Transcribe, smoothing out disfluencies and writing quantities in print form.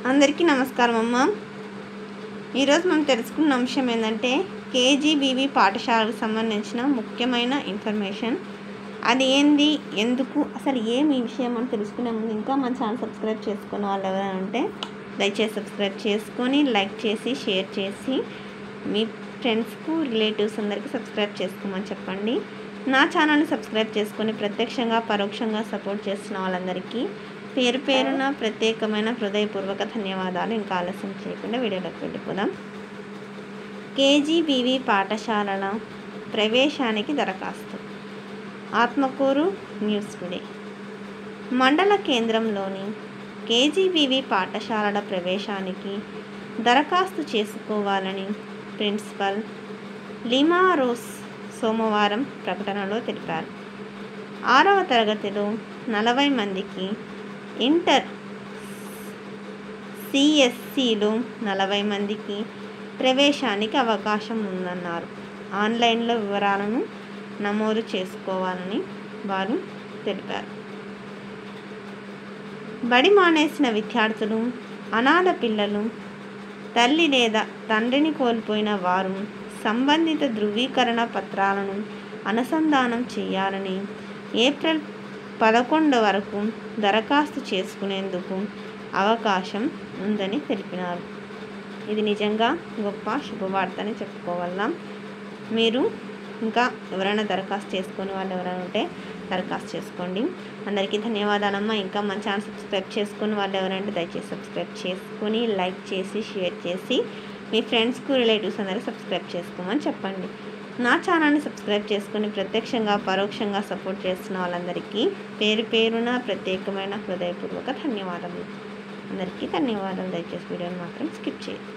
అందరికీ నమస్కారం అమ్మ. ఈరోజు మనం తెలుసుకున్న అంశం ఏంటంటే కేజీబీవీ పాఠశాలకు సంబంధించిన ముఖ్యమైన ఇన్ఫర్మేషన్. అది ఏంది, ఎందుకు, అసలు ఏమి విషయం అని తెలుసుకునే ముందు ఇంకా మన ఛానల్ సబ్స్క్రైబ్ చేసుకున్న వాళ్ళు ఎవరైనా ఉంటే దయచేసి సబ్స్క్రైబ్ చేసుకొని లైక్ చేసి షేర్ చేసి మీ ఫ్రెండ్స్కు రిలేటివ్స్ అందరికీ సబ్స్క్రైబ్ చేసుకోమని చెప్పండి. నా ఛానల్ని సబ్స్క్రైబ్ చేసుకొని ప్రత్యక్షంగా పరోక్షంగా సపోర్ట్ చేస్తున్న వాళ్ళందరికీ పేరు పేరున ప్రత్యేకమైన హృదయపూర్వక ధన్యవాదాలు. ఇంకా ఆలస్యం చేయకుండా వీడియోలోకి వెళ్ళిపోదాం. కేజీబీవీ పాఠశాలల ప్రవేశానికి దరఖాస్తు. Atmakur news today. మండల కేంద్రంలోని కేజీబీవీ పాఠశాలల ప్రవేశానికి దరఖాస్తు చేసుకోవాలని ప్రిన్సిపల్ లిమా రోస్ సోమవారం ప్రకటనలో తెలిపారు. 6వ తరగతిలో 40 మందికి, ఇంటర్ సిఎస్సిలో 40 మందికి ప్రవేశానికి అవకాశం ఉందన్నారు. ఆన్లైన్లో వివరాలను నమోదు చేసుకోవాలని వారు తెలిపారు. బడి మానేసిన విద్యార్థులు, అనాథ పిల్లలు, తల్లి లేదా తండ్రిని కోల్పోయిన వారు సంబంధిత ధృవీకరణ పత్రాలను అనుసంధానం చేయాలని ఏప్రిల్ 11 వరకు దరఖాస్తు చేసుకునేందుకు అవకాశం ఉందని తెలిపినారు. ఇది నిజంగా గొప్ప శుభవార్త అని చెప్పుకోవాలా. మీరు ఇంకా ఎవరైనా దరఖాస్తు చేసుకునే వాళ్ళు ఎవరైనా ఉంటే దరఖాస్తు చేసుకోండి. అందరికీ ధన్యవాదాలమ్మా. ఇంకా మన ఛానల్ సబ్స్క్రైబ్ చేసుకుని వాళ్ళు ఎవరైనా దయచేసి సబ్స్క్రైబ్ చేసుకొని లైక్ చేసి షేర్ చేసి మీ ఫ్రెండ్స్కు రిలేటివ్స్ అందరూ సబ్స్క్రైబ్ చేసుకోమని చెప్పండి. నా ఛానల్ని సబ్స్క్రైబ్ చేసుకుని ప్రత్యక్షంగా పరోక్షంగా సపోర్ట్ చేస్తున్న వాళ్ళందరికీ పేరు పేరున ప్రత్యేకమైన హృదయపూర్వక ధన్యవాదాలు. అందరికీ ధన్యవాదాలు. దయచేసి వీడియోని మాత్రం స్కిప్ చేయండి.